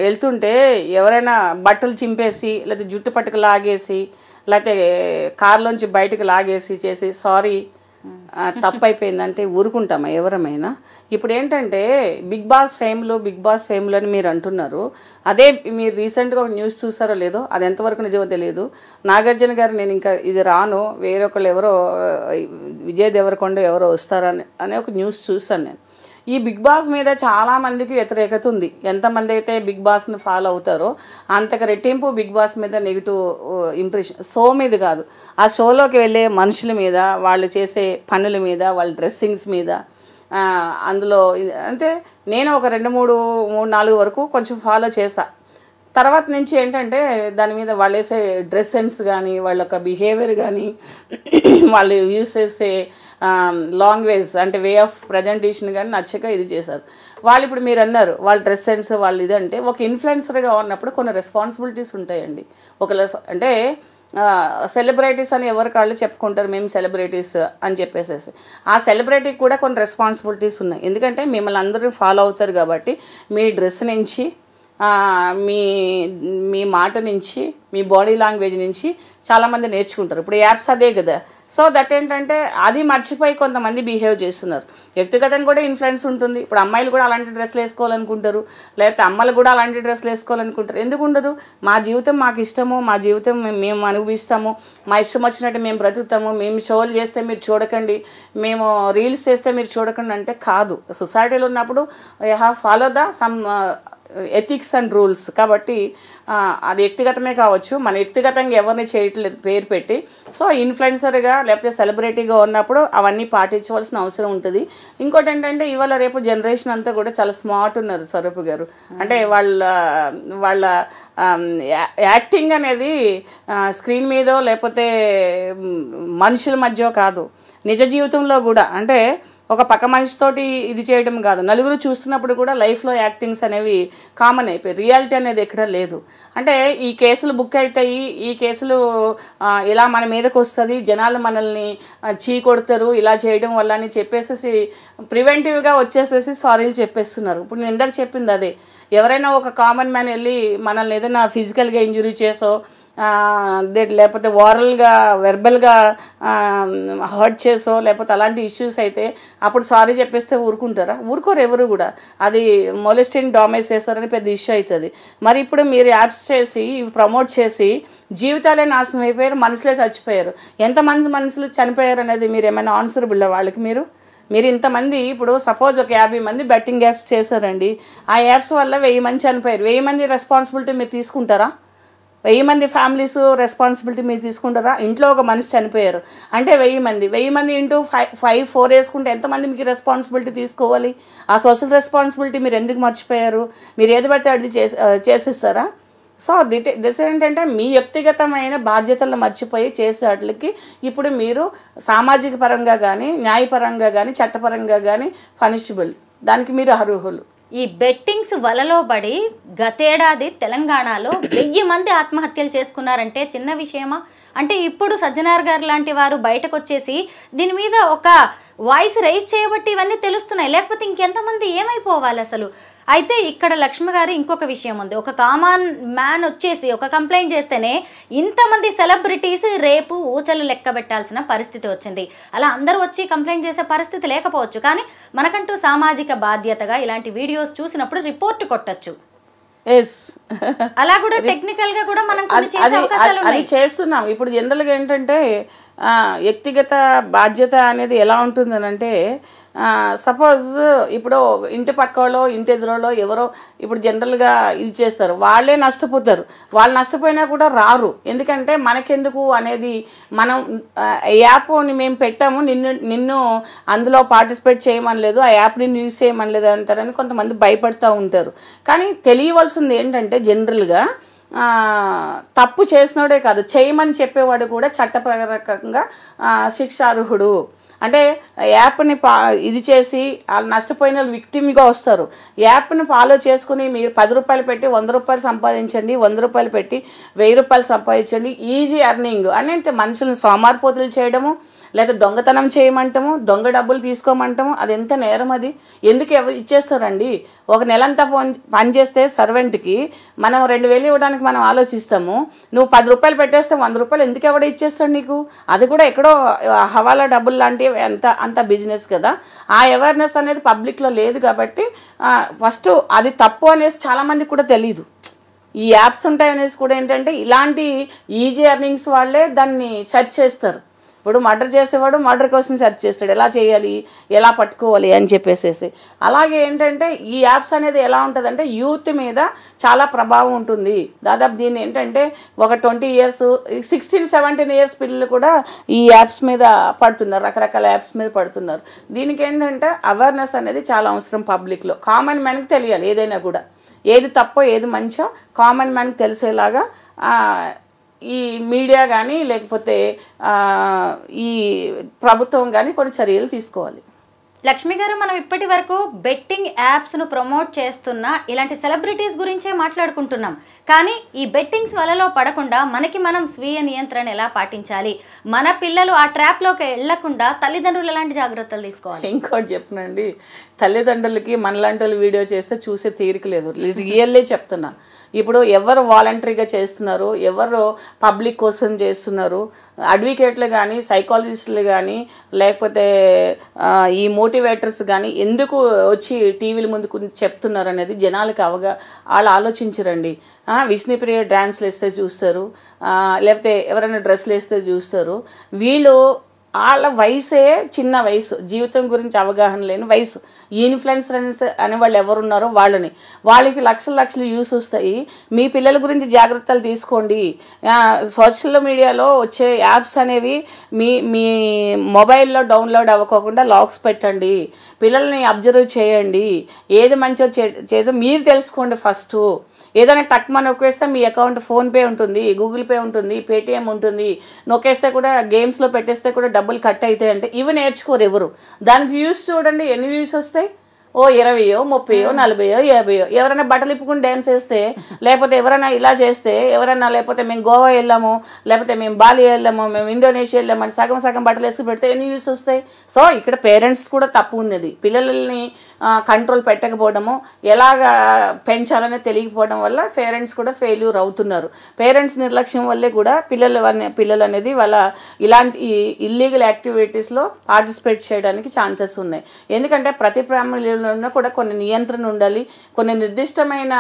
B: వెళ్తుంటే ఎవరైనా బట్టలు చింపేసి లేకపోతే జుట్టు పట్టుకు లాగేసి లేకపోతే కార్లోంచి బయటకు లాగేసి చేసి సారీ తప్పైపోయిందంటే ఊరుకుంటామా ఎవరమైనా? ఇప్పుడు ఏంటంటే బిగ్ బాస్ ఫేమ్లో అని మీరు అంటున్నారు. అదే మీరు రీసెంట్గా ఒక న్యూస్ చూసారో లేదో, అది ఎంతవరకు నిజమో తెలియదు. నాగార్జున గారు నేను ఇంకా ఇది రాను, వేరొకళ్ళు ఎవరో విజయ్ దేవరకొండ ఎవరో వస్తారని అనే ఒక న్యూస్ చూసాను నేను. ఈ బిగ్ బాస్ మీద చాలామందికి వ్యతిరేకత ఉంది. ఎంతమంది అయితే బిగ్ బాస్ని ఫాలో అవుతారో అంతకు రెట్టింపు బిగ్ బాస్ మీద నెగిటివ్ ఇంప్రెషన్. షో మీద కాదు, ఆ షోలోకి వెళ్ళే మనుషుల మీద, వాళ్ళు చేసే పనుల మీద, వాళ్ళ డ్రెస్సింగ్స్ మీద, అందులో అంటే నేను ఒక 2-3-4 వరకు కొంచెం ఫాలో చేసా. తర్వాత నుంచి ఏంటంటే దాని మీద వాళ్ళు వేసే డ్రెస్ సెన్స్ కానీ, వాళ్ళ యొక్క బిహేవియర్ కానీ, వాళ్ళు యూజ్ చేసే లాంగ్వేజ్ అంటే వే ఆఫ్ ప్రజెంటేషన్ కానీ నచ్చక ఇది చేశారు వాళ్ళు. ఇప్పుడు మీరు అన్నారు వాళ్ళ డ్రెస్ సెన్స్ వాళ్ళు ఇదంటే, ఒక ఇన్ఫ్లుయెన్సర్గా ఉన్నప్పుడు కొన్ని రెస్పాన్సిబిలిటీస్ ఉంటాయండి. అంటే సెలబ్రిటీస్ అని ఎవరి కాళ్ళు చెప్పుకుంటారు, మేము సెలబ్రిటీస్ అని చెప్పేసేసి. ఆ సెలబ్రిటీకి కూడా కొన్ని రెస్పాన్సిబిలిటీస్ ఉన్నాయి. ఎందుకంటే మిమ్మల్ని అందరూ ఫాలో అవుతారు కాబట్టి మీ డ్రెస్ నుంచి, మీ మాట నుంచి, మీ బాడీ లాంగ్వేజ్ నుంచి చాలామంది నేర్చుకుంటారు. ఇప్పుడు యాప్స్ అదే కదా. సో దట్ ఏంటంటే అది మర్చిపోయి కొంతమంది బిహేవ్ చేస్తున్నారు. వ్యక్తిగతంగా కూడా ఇన్ఫ్లుయెన్స్ ఉంటుంది. ఇప్పుడు అమ్మాయిలు కూడా అలాంటి డ్రెస్సులు వేసుకోవాలనుకుంటారు, లేకపోతే అమ్మలు కూడా అలాంటి డ్రెస్సులు వేసుకోవాలనుకుంటారు. ఎందుకు ఉండదు? మా జీవితం మాకు ఇష్టము, మా జీవితం మేము అనుభవిస్తాము, మా ఇష్టం వచ్చినట్టు మేము బ్రతుకుతాము, మేము షోలు చేస్తే మీరు చూడకండి, మేము రీల్స్ చేస్తే మీరు చూడకండి అంటే కాదు. సొసైటీలో ఉన్నప్పుడు you have follow the sum ethics and rules. కాబట్టి అది వ్యక్తిగతమే కావచ్చు, మన వ్యక్తిగతంగా ఎవరిని చేయట్లేదు పేరు పెట్టి. సో ఇన్ఫ్లుయెన్సర్గా లేకపోతే సెలబ్రిటీగా ఉన్నప్పుడు అవన్నీ పాటించవలసిన అవసరం ఉంటుంది. ఇంకోటి ఏంటంటే ఇవాళ రేపు జనరేషన్ అంతా కూడా చాలా స్మార్ట్ ఉన్నారు స్వరూప్ గారు. అంటే వాళ్ళ యాక్టింగ్ అనేది స్క్రీన్ మీదో లేకపోతే మనుషుల మధ్య కాదు, నిజ జీవితంలో కూడా. అంటే ఒక పక్క మనిషితోటి ఇది చేయడం కాదు, నలుగురు చూస్తున్నప్పుడు కూడా లైఫ్లో యాక్టింగ్స్ అనేవి కామన్ అయిపోయి, రియాలిటీ అనేది ఎక్కడ లేదు. అంటే ఈ కేసులు బుక్ అవుతాయి, ఈ కేసులు ఇలా మన మీదకి వస్తుంది, జనాలు మనల్ని చీ కొడతారు ఇలా చేయడం వల్ల అని చెప్పేసి ప్రివెంటివ్గా వచ్చేసేసి సారీలు చెప్పేస్తున్నారు. ఇప్పుడు నేను ఇందాక చెప్పింది అదే. ఎవరైనా ఒక కామన్ మ్యాన్ వెళ్ళి మనల్ని ఏదైనా ఫిజికల్గా ఇంజురీ చేసో లేకపోతే ఓరల్గా వెర్బల్గా హర్ట్ చేసో లేకపోతే అలాంటి ఇష్యూస్ అయితే అప్పుడు సారీ చెప్పేస్తే ఊరుకుంటారా? ఊరుకోరు ఎవరు కూడా. అది మొలెస్టింగ్ డామేజ్ చేస్తారని పెద్ద ఇష్యూ అవుతుంది. మరి ఇప్పుడు మీరు యాప్స్ చేసి ఇవి ప్రమోట్ చేసి జీవితాలే నాశనం అయిపోయారు, మనుషులే చచ్చిపోయారు. ఎంతమంది మనుషులు చనిపోయారు అనేది మీరు ఏమైనా ఆన్సరబుల్ వాళ్ళకి? మీరు ఇంతమంది ఇప్పుడు సపోజ్ ఒక 50 మంది బెట్టింగ్ యాప్స్ చేశారండి, ఆ యాప్స్ వల్ల 1000 మంది చనిపోయారు. 1000 మంది రెస్పాన్సిబిలిటీ మీరు తీసుకుంటారా? 1000 మంది ఫ్యామిలీస్ రెస్పాన్సిబిలిటీ మీరు తీసుకుంటారా? ఇంట్లో ఒక మనిషి చనిపోయారు అంటే 1000 మంది ఇంటూ 4 వేసుకుంటే ఎంతమంది మీకు రెస్పాన్సిబిలిటీ తీసుకోవాలి? ఆ సోషల్ రెస్పాన్సిబిలిటీ మీరు ఎందుకు మర్చిపోయారు? మీరు ఏది పడితే అది చేసేస్తారా? సో దిస్ ఏంటంటే మీ వ్యక్తిగతమైన బాధ్యతలను మర్చిపోయి చేసేవాటికి ఇప్పుడు మీరు సామాజిక పరంగా కానీ, న్యాయపరంగా కానీ, చట్టపరంగా కానీ పనిషబుల్, దానికి మీరు అర్హులు.
A: ఈ బెట్టింగ్స్ వలలో పడి గతేడాది తెలంగాణలో 1000 మంది ఆత్మహత్యలు చేసుకున్నారంటే చిన్న విషయమా? అంటే ఇప్పుడు సజ్జనార్ గారు లాంటి వారు బయటకు వచ్చేసి దీని మీద ఒక వాయిస్ రైజ్ చేయబట్టి ఇవన్నీ తెలుస్తున్నాయి, లేకపోతే ఇంకెంతమంది ఏమైపోవాలి అసలు? అయితే ఇక్కడ లక్ష్మి గారు ఇంకొక విషయం ఉంది. ఒక కామన్ మ్యాన్ వచ్చేసి ఒక కంప్లైంట్ చేస్తేనే ఇంతమంది సెలబ్రిటీస్ రేపు ఊచలు లెక్క పెట్టాల్సిన పరిస్థితి వచ్చింది. అలా అందరూ వచ్చి కంప్లైంట్ చేసే పరిస్థితి లేకపోవచ్చు, కానీ మనకంటూ సామాజిక బాధ్యతగా ఇలాంటి వీడియోస్ చూసినప్పుడు రిపోర్ట్ కొట్టచ్చు. అలా కూడా టెక్నికల్ గా కూడా మనం
B: అది చేస్తున్నాం. ఇప్పుడు జనరల్గా ఏంటంటే వ్యక్తిగత బాధ్యత అనేది ఎలా ఉంటుందనంటే, సపోజ్ ఇప్పుడు ఇంటి పక్కలో ఇంటి ఎదురులో ఎవరో ఇప్పుడు జనరల్గా ఇది చేస్తారు, వాళ్ళే నష్టపోతారు. వాళ్ళు నష్టపోయినా కూడా రారు. ఎందుకంటే మనకెందుకు అనేది, మనం యాప్ని మేము పెట్టాము, నిన్ను అందులో పార్టిసిపేట్ చేయమనలేదు, ఆ యాప్ నిన్ను యూజ్ చేయమనలేదు అంటారని కొంతమంది భయపడుతూ ఉంటారు. కానీ తెలియవలసింది ఏంటంటే జనరల్గా తప్పు చేసినోడే కాదు, చేయమని చెప్పేవాడు కూడా చట్టపరంగా శిక్షార్హుడు. అంటే యాప్ని ఇది చేసి వాళ్ళు నష్టపోయిన విక్టిమ్గా వస్తారు. యాప్ని ఫాలో చేసుకుని మీరు 10 రూపాయలు పెట్టి 100 రూపాయలు సంపాదించండి, 100 రూపాయలు పెట్టి 1000 రూపాయలు సంపాదించండి, ఈజీ ఎర్నింగ్ అని అంటే మనుషులను సోమారిపోతులు చేయడము, లేదా దొంగతనం చేయమంటాము, దొంగ డబ్బులు తీసుకోమంటాము. అది ఎంత నేరం? అది ఎందుకు ఇచ్చేస్తారండి? ఒక నెలంతా పని చేస్తే సర్వెంట్కి మనం 2000 ఇవ్వడానికి మనం ఆలోచిస్తాము. నువ్వు 10 రూపాయలు పెట్టేస్తే 100 రూపాయలు ఎందుకు ఎవడో ఇచ్చేస్తాడు నీకు? అది కూడా ఎక్కడో హవాలా డబ్బులు లాంటివి, అంత బిజినెస్ కదా. ఆ అవేర్నెస్ అనేది పబ్లిక్లో లేదు కాబట్టి ఫస్ట్ అది తప్పు అనేసి చాలామందికి కూడా తెలీదు. ఈ యాప్స్ ఉంటాయనేసి కూడా ఏంటంటే ఇలాంటి ఈజీ ఎర్నింగ్స్ వాళ్ళే దాన్ని సెర్చ్ చేస్తారు. ఇప్పుడు మర్డర్ చేసేవాడు మర్డర్ కోసం సెర్చ్ చేస్తాడు, ఎలా చేయాలి, ఎలా పట్టుకోవాలి అని చెప్పేసేసి. అలాగే ఏంటంటే ఈ యాప్స్ అనేది ఎలా ఉంటుందంటే యూత్ మీద చాలా ప్రభావం ఉంటుంది. దాదాపు దీన్ని ఏంటంటే ఒక 20 years 16-17 years పిల్లలు కూడా ఈ యాప్స్ మీద పడుతున్నారు, రకరకాల యాప్స్ మీద పడుతున్నారు. దీనికి ఏంటంటే అవేర్నెస్ అనేది చాలా అవసరం పబ్లిక్లో. కామన్ మ్యాన్కి తెలియాలి ఏదైనా కూడా, ఏది తప్పో ఏది మంచో కామన్ మ్యాన్కి తెలిసేలాగా ఈ మీడియా కానీ లేకపోతే ఈ ప్రభుత్వం కానీ కొన్ని చర్యలు తీసుకోవాలి.
A: లక్ష్మి గారు, మనం ఇప్పటి వరకు బెట్టింగ్ యాప్స్ను ప్రమోట్ చేస్తున్న ఇలాంటి సెలబ్రిటీస్ గురించే మాట్లాడుకుంటున్నాం. కానీ ఈ బెట్టింగ్స్ వలలో పడకుండా మనకి మనం స్వీయ నియంత్రణ ఎలా పాటించాలి, మన పిల్లలు ఆ ట్రాప్లోకి వెళ్లకుండా తల్లిదండ్రులు ఎలాంటి జాగ్రత్తలు తీసుకోవాలి?
B: ఇంకోటి చెప్పనండి, తల్లిదండ్రులకి మనలాంటి వాళ్ళు వీడియో చేస్తే చూసే తీరిక లేదు. రియల్లీ చెప్తున్నా. ఇప్పుడు ఎవరు వాలంటరీగా చేస్తున్నారు, ఎవరు పబ్లిక్ కోసం చేస్తున్నారు, అడ్వకేట్లు కానీ సైకాలజిస్టులు కానీ లేకపోతే ఈ మోటివేటర్స్ కానీ ఎందుకు వచ్చి టీవీల ముందుకు చెప్తున్నారు అనేది జనాలకి వాళ్ళు ఆలోచించరండి. విష్ణుప్రియ డ్యాన్స్లు వేస్తే చూస్తారు, లేకపోతే ఎవరైనా డ్రెస్సులు వేస్తే చూస్తారు. వీళ్ళు వాళ్ళ వయసే చిన్న వయసు, జీవితం గురించి అవగాహన లేని వయసు. ఈ ఇన్ఫ్లుయెన్సర్స్ అనే వాళ్ళు ఎవరున్నారో వాళ్ళకి లక్షలు యూస్ వస్తాయి. మీ పిల్లల గురించి జాగ్రత్తలు తీసుకోండి. సోషల్ మీడియాలో వచ్చే యాప్స్ అనేవి మీ మొబైల్లో డౌన్లోడ్ అవ్వకోకుండా లాక్స్ పెట్టండి. పిల్లల్ని అబ్జర్వ్ చేయండి. ఏది మంచో చేదో మీరు తెలుసుకోండి ఫస్ట్. ఏదైనా టక్ మన నొక్కేస్తే మీ అకౌంట్ ఫోన్పే ఉంటుంది, గూగుల్ పే ఉంటుంది, పేటిఎం ఉంటుంది. నొక్కేస్తే కూడా గేమ్స్లో పెట్టేస్తే కూడా డబ్బులు కట్ అవుతాయి అంటే ఇవి నేర్చుకోరు ఎవరు. దానికి వ్యూస్ చూడండి, ఎన్ని వ్యూస్ వస్తాయి? 20, 30, 40, 50. ఎవరైనా బట్టలు ఇప్పుకుని డ్యాన్స్ వేస్తే, లేకపోతే ఎవరైనా ఇలా చేస్తే, ఎవరైనా లేకపోతే మేము గోవా వెళ్ళాము, లేకపోతే మేము బాలి వెళ్ళాము, మేము ఇండోనేషియా వెళ్ళాము అని సగం బట్టలు వేసుకు పెడితే ఎన్ని వ్యూస్ వస్తాయి? సో ఇక్కడ పేరెంట్స్ కూడా తప్పు ఉన్నది. పిల్లల్ని కంట్రోల్ పెట్టకపోవడము, ఎలాగా పెంచాలనే తెలియకపోవడం వల్ల పేరెంట్స్ కూడా ఫెయిల్యూర్ అవుతున్నారు. పేరెంట్స్ నిర్లక్ష్యం వల్లే కూడా పిల్లలు అనేది వాళ్ళ ఇలాంటి ఇల్లీగల్ యాక్టివిటీస్లో పార్టిసిపేట్ చేయడానికి ఛాన్సెస్ ఉన్నాయి. ఎందుకంటే ప్రతి ఫ్యామిలీలో కూడా కొన్ని నియంత్రణ ఉండాలి. కొన్ని నిర్దిష్టమైన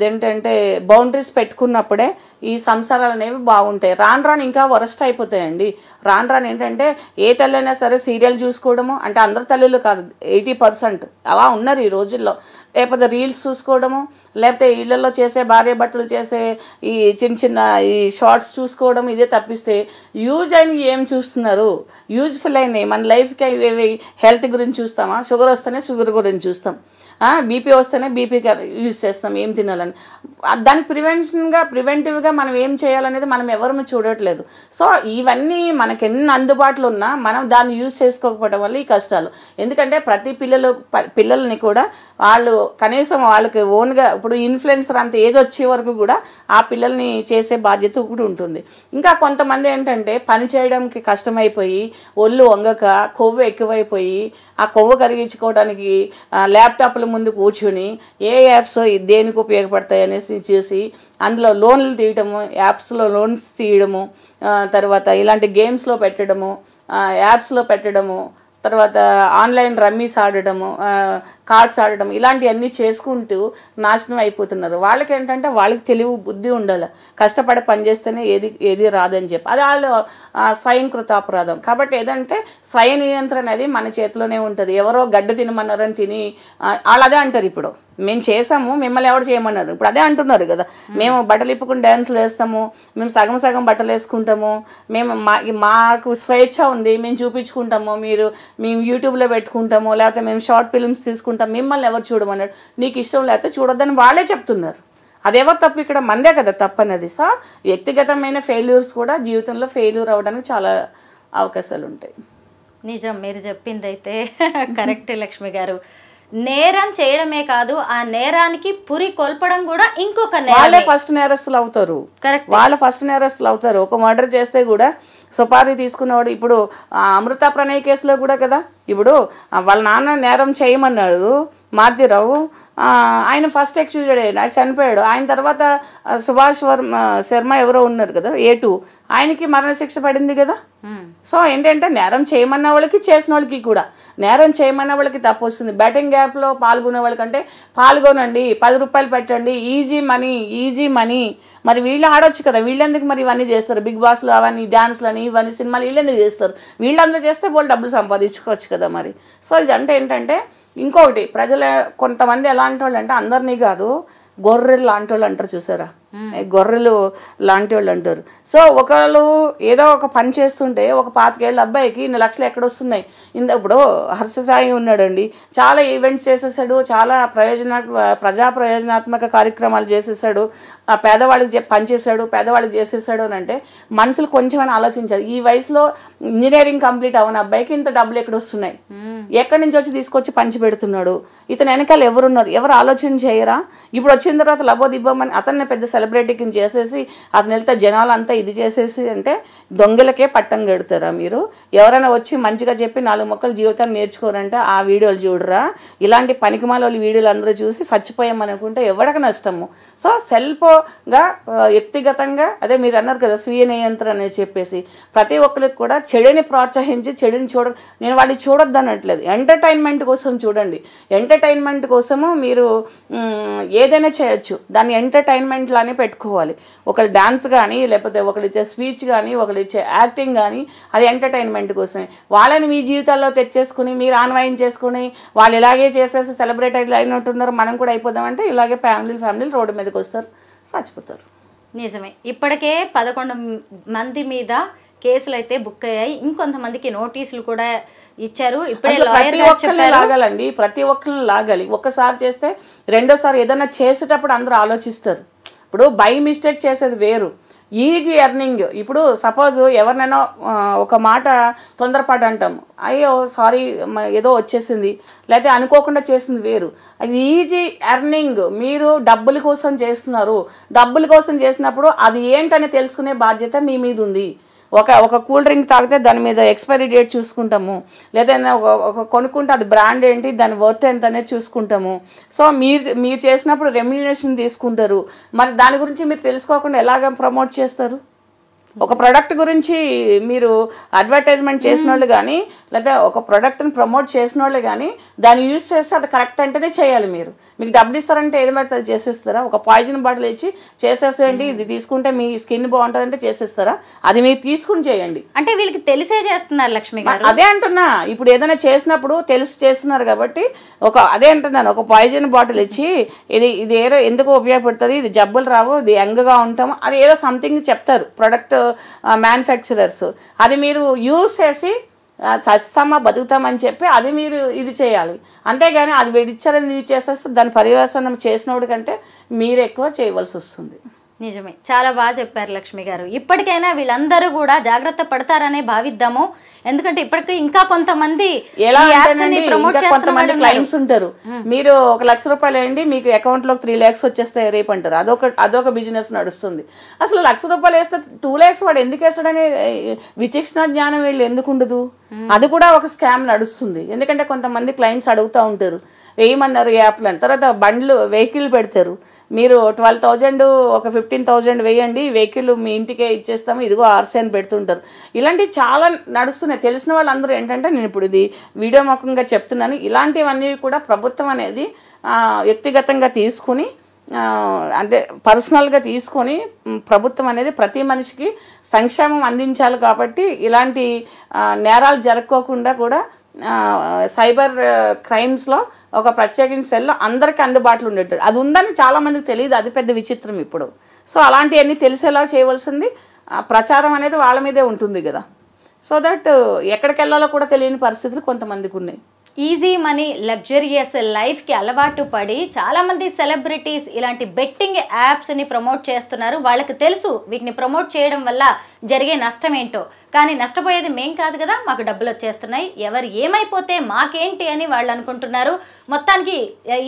B: ఏంటంటే బౌండరీస్ పెట్టుకున్నప్పుడే ఈ సంసారాలు అనేవి బాగుంటాయి. రాను ఇంకా వరస్ట్ అయిపోతాయండి. రాను ఏంటంటే ఏ తల్లైనా సరే సీరియల్ చూసుకోవడము, అంటే అందరు తల్లులు కాదు, 80% అలా ఉన్నారు ఈ రోజుల్లో. లేకపోతే రీల్స్ చూసుకోవడము, లేకపోతే ఇళ్లలో చేసే భార్య భర్తలు చేసే ఈ చిన్న ఈ షార్ట్స్ చూసుకోవడం, ఇదే తప్పిస్తే యూజ్ అయిన ఏం చూస్తున్నారు? యూజ్ఫుల్ అయినాయి మన లైఫ్కి ఇవి. హెల్త్ గురించి చూస్తామా? షుగర్ వస్తేనే షుగర్ గురించి చూస్తాం, బీపీ వస్తేనే బీపీకి యూజ్ చేస్తాం ఏం తినాలని. దానికి ప్రివెంటివ్గా మనం ఏం చేయాలనేది మనం ఎవరు చూడట్లేదు. సో ఇవన్నీ మనకి ఎన్ని అందుబాటులో ఉన్నా మనం దాన్ని యూజ్ చేసుకోకపోవడం వల్ల ఈ కష్టాలు. ఎందుకంటే ప్రతి పిల్లల్ని కూడా వాళ్ళు కనీసం వాళ్ళకి ఓన్గా ఇప్పుడు ఇన్ఫ్లుయెన్సర్ అంత ఏజ్ వచ్చే వరకు కూడా ఆ పిల్లల్ని చేసే బాధ్యత కూడా ఉంటుంది. ఇంకా కొంతమంది ఏంటంటే పని చేయడానికి కష్టమైపోయి, ఒళ్ళు వంగక, కొవ్వు ఎక్కువైపోయి, ఆ కొవ్వు కరిగించుకోవడానికి ల్యాప్టాప్ల ముందు కూర్చుని ఏ యాప్స్ దేనికి ఉపయోగపడతాయి అనేసి చేసి అందులో లోన్లు తీయడము, యాప్స్లో లోన్స్ తీయడము, తర్వాత ఇలాంటి గేమ్స్లో పెట్టడము, యాప్స్లో పెట్టడము, తర్వాత ఆన్లైన్ రమ్మీస్ ఆడడము, కార్డ్స్ ఆడడం, ఇలాంటివన్నీ చేసుకుంటూ నాశనం అయిపోతున్నారు. వాళ్ళకి ఏంటంటే వాళ్ళకి తెలివి బుద్ధి ఉండాలి. కష్టపడి పనిచేస్తేనే ఏది రాదని చెప్పి అది వాళ్ళు స్వయంకృత అపరాధం. కాబట్టి ఏదంటే స్వయ నియంత్రణ అనేది మన చేతిలోనే ఉంటుంది. ఎవరో గడ్డ తినమన్నారని తిని వాళ్ళు అదే అంటారు. ఇప్పుడు మేము చేసాము, మిమ్మల్ని ఎవరు చేయమన్నారు, ఇప్పుడు అదే అంటున్నారు కదా. మేము బట్టలు ఇప్పుకుని డ్యాన్సులు వేస్తాము, మేము సగం బట్టలు వేసుకుంటాము, మాకు స్వేచ్ఛ ఉంది, మేము చూపించుకుంటాము, మేము యూట్యూబ్లో పెట్టుకుంటాము, లేకపోతే మేము షార్ట్ ఫిల్మ్స్ తీసుకుంటాం, మిమ్మల్ని ఎవరు చూడమన్నాడు, నీకు ఇష్టం లేకపోతే చూడొద్దని వాళ్ళే చెప్తున్నారు. అదెవరు తప్పు? ఇక్కడ మందే కదా తప్పు అనేది. సో వ్యక్తిగతమైన ఫెయిల్యూర్స్ కూడా జీవితంలో ఫెయిల్యూర్ అవ్వడానికి చాలా అవకాశాలు ఉంటాయి.
A: నిజం, మీరు చెప్పింది అయితే కరెక్ట్ లక్ష్మి గారు. నేరం చేయడమే కాదు, ఆ నేరానికి పురి కొల్పడం కూడా ఇంకొక
B: వాళ్ళే ఫస్ట్ నేరస్తులు అవుతారు. ఒక మర్డర్ చేస్తే కూడా సుపారీ తీసుకున్నవాడు. ఇప్పుడు అమృత ప్రణయ్ కేసులో కూడా కదా, ఇప్పుడు వాళ్ళ నాన్న నేరం చేయమన్నాడు, మారుతీరావు ఆయన ఫస్ట్ ఎక్స్క్యూజెడ్ ఆయన చనిపోయాడు. ఆయన తర్వాత సుభాష్ శర్మ ఎవరో ఉన్నారు కదా A2, ఆయనకి మరణశిక్ష పడింది కదా. సో ఏంటంటే నేరం చేయమన్న వాళ్ళకి చేసిన వాళ్ళకి కూడా, నేరం చేయమన్న వాళ్ళకి తప్పు వస్తుంది. బ్యాటింగ్ యాప్లో పాల్గొనే వాళ్ళకంటే పాల్గొనండి, 10 రూపాయలు పెట్టండి, ఈజీ మనీ. మరి వీళ్ళు ఆడొచ్చు కదా, వీళ్ళెందుకు మరి ఇవన్నీ చేస్తారు? బిగ్ బాస్లు అవన్నీ డ్యాన్స్లు అని ఇవన్నీ సినిమాలు వీళ్ళెందుకు చేస్తారు? వీళ్ళందరూ చేస్తే వాళ్ళు డబ్బులు సంపాదించుకోవచ్చు కదా మరి. సో ఇదంటే ఏంటంటే ఇంకొకటి, ప్రజలు కొంతమంది ఎలాంటి వాళ్ళు అంటే, అందరినీ కాదు, గొర్రెలు లాంటి వాళ్ళు అంటారు చూసారా, గొర్రెలు లాంటి వాళ్ళు అంటారు. సో ఒకళ్ళు ఏదో ఒక పని చేస్తుంటే ఒక 25 ఏళ్ళ అబ్బాయికి ఇన్ని లక్షలు ఎక్కడొస్తున్నాయి? ఇప్పుడు హర్ష సాయి ఉన్నాడండి, చాలా ఈవెంట్స్ చేసేసాడు, చాలా ప్రజా ప్రయోజనాత్మక కార్యక్రమాలు చేసేసాడు, పేదవాళ్ళకి పనిచేశాడు, పేదవాళ్ళకి చేసేసాడు అని అంటే మనుషులు కొంచెమైనా ఆలోచించారు. ఈ వయసులో ఇంజనీరింగ్ కంప్లీట్ అవ్వని అబ్బాయికి ఇంత డబ్బులు ఎక్కడ వస్తున్నాయి? ఎక్కడి నుంచి వచ్చి తీసుకొచ్చి పంచి పెడుతున్నాడు? ఇతను వెనకాల ఎవరున్నారు? ఎవరు ఆలోచన చేయరా? ఇప్పుడు వచ్చిన తర్వాత లబోదిబ్బమని అతన్ని పెద్ద సెలబ్రిటీకి చేసేసి అతను వెళ్తే జనాలు అంతా ఇది చేసేసి అంటే దొంగలకే పట్టం కడతారా మీరు? ఎవరైనా వచ్చి మంచిగా చెప్పి 4 మొక్కలు జీవితాన్ని నేర్చుకోరంటే ఆ వీడియోలు చూడరా? ఇలాంటి పనికిమాల వీడియోలు అందరూ చూసి చచ్చిపోయామని అనుకుంటే ఎవరికి నష్టము? సో సెల్ఫ్గా వ్యక్తిగతంగా అదే మీరు అన్నారు కదా స్వీయ నియంత్రణ అని చెప్పేసి ప్రతి ఒక్కరికి కూడా చెడుని ప్రోత్సహించి చెడుని నేను వాడిని చూడొద్దు అనట్లేదు, ఎంటర్టైన్మెంట్ కోసం చూడండి. ఎంటర్టైన్మెంట్ కోసము మీరు ఏదైనా చేయొచ్చు, దాన్ని ఎంటర్టైన్మెంట్ లానే పెట్టుకోవాలి. ఒకళ్ళు డాన్స్ కానీ లేకపోతే ఒకళ్ళు ఇచ్చే స్పీచ్ కానీ ఒకళ్ళు ఇచ్చే యాక్టింగ్ కానీ అది ఎంటర్టైన్మెంట్ కోసమే. వాళ్ళని మీ జీవితాల్లో తెచ్చేసుకుని మీరు ఆన్వయం చేసుకుని వాళ్ళు ఇలాగే చేసేసి సెలబ్రిటీలు అయినట్టున్నారు మనం కూడా అయిపోదామంటే ఇలాగే ఫ్యామిలీలు రోడ్డు మీదకి వస్తారు, చచ్చిపోతారు.
A: నిజమే. ఇప్పటికే 11 మంది మీద కేసులు అయితే బుక్ అయ్యాయి, ఇంకొంతమందికి నోటీసులు కూడా ఇచ్చారు.
B: ప్రతి ఒక్కరిని లాగాలండి, ప్రతి ఒక్కరిని లాగాలి. ఒక్కసారి చేస్తే రెండోసారి ఏదైనా చేసేటప్పుడు అందరూ ఆలోచిస్తారు. ఇప్పుడు బై మిస్టేక్ చేసేది వేరు, ఈజీ ఎర్నింగ్. ఇప్పుడు సపోజ్ ఎవరినైనా ఒక మాట తొందరపాటు అంటాం, అయ్యో సారీ ఏదో వచ్చేసింది లేకపోతే అనుకోకుండా చేసింది వేరు. అది ఈజీ ఎర్నింగ్. మీరు డబ్బుల కోసం చేస్తున్నారు, డబ్బుల కోసం చేసినప్పుడు అది ఏంటని తెలుసుకునే బాధ్యత మీ మీద ఉంది. ఒక కూల్ డ్రింక్ తాగితే దాని మీద ఎక్స్పైరీ డేట్ చూసుకుంటాము, లేదా ఒక కొనుక్కుంటే అది బ్రాండ్ ఏంటి, దాని వర్త్ ఎంత అనేది చూసుకుంటాము. సో మీరు చేసినప్పుడు రెమ్యునరేషన్ తీసుకుంటారు. మరి దాని గురించి మీరు తెలుసుకోకుండా ఎలాగ ప్రమోట్ చేస్తారు? ఒక ప్రోడక్ట్ గురించి మీరు అడ్వర్టైజ్మెంట్ చేసిన వాళ్ళు కానీ లేదా ఒక ప్రోడక్ట్ని ప్రమోట్ చేసిన వాళ్ళు కానీ దాన్ని యూజ్ చేస్తే అది కరెక్ట్ అంటేనే చేయాలి. మీకు డబ్బులు ఇస్తారంటే ఏది పడితే అది చేసేస్తారా? ఒక పాయిజన్ బాటిల్ ఇచ్చి చేసేసేయండి, ఇది తీసుకుంటే మీ స్కిన్ బాగుంటుందంటే చేసేస్తారా? అది మీరు తీసుకుని చేయండి అంటే
A: వీళ్ళకి తెలిసే చేస్తున్నారు లక్ష్మి గారు.
B: అదే అంటున్నా, ఇప్పుడు ఏదైనా చేసినప్పుడు తెలిసి చేస్తున్నారు కాబట్టి అదే అంటున్నాను, ఒక పాయిజన్ బాటిల్ ఇచ్చి ఇది ఏదో ఎందుకు ఉపయోగపడుతుంది, ఇది జబ్బులు రావు, ఇది యంగ్గా ఉంటాము, అది ఏదో సంథింగ్ చెప్తారు ప్రొడక్ట్ మ్యానుఫ్యాక్చరర్స్. అది మీరు యూజ్ చేసి చస్తామా బతుకుతామని చెప్పి అది మీరు ఇది చేయాలి. అంతేగాని అది విడిచారని ఇది చేసేస్తే దాని పర్యవసానం చేసినోడి కంటే మీరు ఎక్కువ చేయవలసి వస్తుంది.
A: నిజమే, చాలా బాగా చెప్పారు లక్ష్మి గారు. ఇప్పటికైనా వీళ్ళందరూ కూడా జాగ్రత్త పడతారనే భావిద్దాము. ఎందుకంటే ఇప్పటికీ ఇంకా కొంతమంది
B: కొంతమంది క్లయింట్స్ ఉంటారు, మీరు 1 లక్ష రూపాయలు వేయండి మీకు అకౌంట్ లో 3 lakhs వచ్చేస్తాయి రేపు అంటారు. అదొక బిజినెస్ నడుస్తుంది. అసలు 1 లక్ష రూపాయలు వేస్తే 2 lakhs వాడు ఎందుకు వేస్తాడని విచక్షణ జ్ఞానం వీళ్ళు ఎందుకు ఉండదు? అది కూడా ఒక స్కామ్ నడుస్తుంది. ఎందుకంటే కొంతమంది క్లయింట్స్ అడుగుతూ ఉంటారు, వేయమన్నారు యాప్లు అని, తర్వాత వెహికల్ పెడతారు, మీరు 12,000 ఒక 15,000 వేయండి, వెహికల్ మీ ఇంటికే ఇచ్చేస్తాము, ఇదిగో ఆర్సీ అని పెడుతుంటారు. ఇలాంటివి చాలా నడుస్తున్నాయి. తెలిసిన వాళ్ళందరూ ఏంటంటే నేను ఇప్పుడు ఇది వీడియో ముఖంగా చెప్తున్నాను, ఇలాంటివన్నీ కూడా ప్రభుత్వం అనేది వ్యక్తిగతంగా తీసుకుని అంటే పర్సనల్గా తీసుకొని ప్రభుత్వం అనేది ప్రతి మనిషికి సంక్షేమం అందించాలి. కాబట్టి ఇలాంటి నేరాలు జరగకోకుండా కూడా సైబర్ క్రైమ్స్లో ఒక ప్రత్యేకించిన సెల్లో అందరికీ అందుబాటులో ఉండేటట్టు అది ఉందని చాలామందికి తెలియదు, అది పెద్ద విచిత్రం ఇప్పుడు. సో అలాంటివన్నీ తెలిసేలా చేయవలసింది ప్రచారం అనేది వాళ్ళ మీదే ఉంటుంది కదా. సో దట్ ఎక్కడికి వెళ్ళాలో కూడా తెలియని పరిస్థితులు కొంతమందికి ఉన్నాయి.
A: ఈజీ మనీ లగ్జరియస్ లైఫ్కి అలవాటు పడి చాలామంది సెలబ్రిటీస్ ఇలాంటి బెట్టింగ్ యాప్స్ని ప్రమోట్ చేస్తున్నారు. వాళ్ళకి తెలుసు వీటిని ప్రమోట్ చేయడం వల్ల జరిగే నష్టం ఏంటో, కానీ నష్టపోయేది మేం కాదు కదా, మాకు డబ్బులు వచ్చేస్తున్నాయి, ఎవరు ఏమైపోతే మాకేంటి అని వాళ్ళు అనుకుంటున్నారు. మొత్తానికి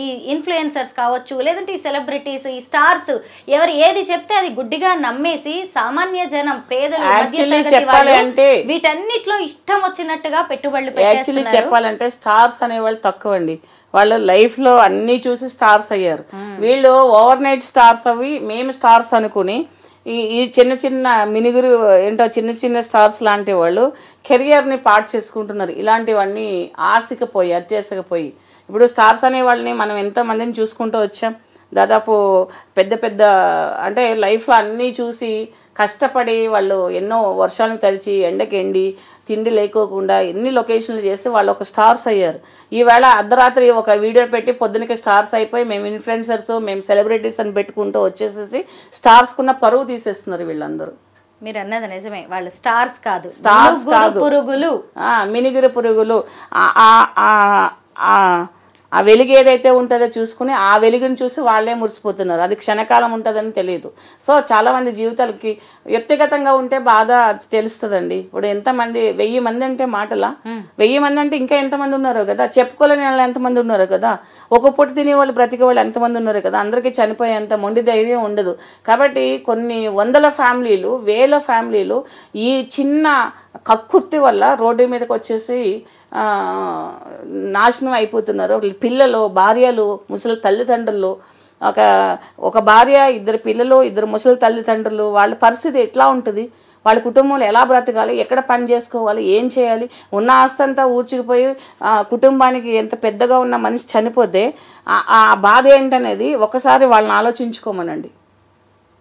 A: ఈ ఇన్ఫ్లుయెన్సర్స్ కావచ్చు, లేదంటే ఈ సెలబ్రిటీస్, ఈ స్టార్స్ ఎవరు ఏది చెప్తే అది గుడ్డిగా నమ్మేసి సామాన్య జనం, పేదలు, వీటన్నిటిలో ఇష్టం వచ్చినట్టుగా పెట్టుబడులు పెట్టేస్తున్నారు.
B: చెప్పాలంటే స్టార్స్ అనేవాళ్ళు తక్కువ అండి. వాళ్ళు లైఫ్లో అన్నీ చూసి స్టార్స్ అయ్యారు. వీళ్ళు ఓవర్ నైట్ స్టార్స్ అవి మేము స్టార్స్ అనుకుని ఈ చిన్న చిన్న మినుగురు ఏంటో చిన్న చిన్న స్టార్స్ లాంటి వాళ్ళు కెరియర్ని పాడు చేసుకుంటున్నారు. ఇలాంటివన్నీ ఆశకపోయి అత్యాశకపోయి ఇప్పుడు స్టార్స్ అనే వాళ్ళని మనం ఎంతమందిని చూసుకుంటూ వచ్చాం. దాదాపు పెద్ద పెద్ద అంటే లైఫ్లో అన్నీ చూసి కష్టపడి వాళ్ళు ఎన్నో వర్షాలను తడిచి ఎండకి ఎండి తిండి లేకోకుండా ఎన్ని లొకేషన్లు చేసి వాళ్ళు ఒక స్టార్స్ అయ్యారు. ఈవేళ అర్ధరాత్రి ఒక వీడియో పెట్టి పొద్దునకి స్టార్స్ అయిపోయి మేము ఇన్ఫ్లుయెన్సర్స్ మేము సెలబ్రిటీస్ అని పెట్టుకుంటూ వచ్చేసేసి స్టార్స్కున్న పరువు తీసేస్తున్నారు వీళ్ళందరూ.
A: మీరు అన్నది నిజమే, వాళ్ళు స్టార్స్ కాదు,
B: స్టార్స్ కాదు,
A: పురుగులు,
B: మినిగిరి పురుగులు. ఆ వెలుగు ఏదైతే ఉంటుందో చూసుకుని ఆ వెలుగుని చూసి వాళ్ళే మురిసిపోతున్నారు. అది క్షణకాలం ఉంటుందని తెలియదు. సో చాలామంది జీవితాలకి వ్యక్తిగతంగా ఉంటే బాధ తెలుస్తుందండి. ఇప్పుడు ఎంతమంది 1000 మంది అంటే మాటలా, 1000 మంది అంటే ఇంకా ఎంతమంది ఉన్నారో కదా, చెప్పుకోలేని వాళ్ళు ఎంతమంది ఉన్నారో కదా, ఒక పూట తినేవాళ్ళు బ్రతికే వాళ్ళు ఎంతమంది ఉన్నారో కదా, అందరికీ చనిపోయేంత మొండి ధైర్యం ఉండదు. కాబట్టి కొన్ని వందల ఫ్యామిలీలు, వేల ఫ్యామిలీలు ఈ చిన్న కక్కుర్తి వల్ల రోడ్డు మీదకి వచ్చేసి నాశనం అయిపోతున్నారు. పిల్లలు, భార్యలు, ముసలి తల్లిదండ్రులు, ఒక భార్య, 2 పిల్లలు, 2 ముసలి తల్లిదండ్రులు, వాళ్ళ పరిస్థితి ఎట్లా ఉంటుంది? వాళ్ళ కుటుంబంలో ఎలా బ్రతకాలి, ఎక్కడ పని చేసుకోవాలి, ఏం చేయాలి? ఉన్న ఆస్తి అంతా ఊడ్చుకుపోయి కుటుంబానికి ఎంత పెద్దగా ఉన్న మనిషి చనిపోతే ఆ బాధ ఏంటనేది ఒకసారి వాళ్ళని ఆలోచించుకోమనండి.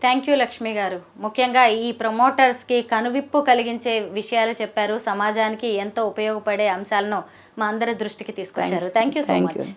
A: థ్యాంక్ యూ లక్ష్మి గారు. ముఖ్యంగా ఈ ప్రమోటర్స్కి కనువిప్పు కలిగించే విషయాలు చెప్పారు, సమాజానికి ఎంతో ఉపయోగపడే అంశాలను మా అందరి దృష్టికి తీసుకొచ్చారు. Thank you so much.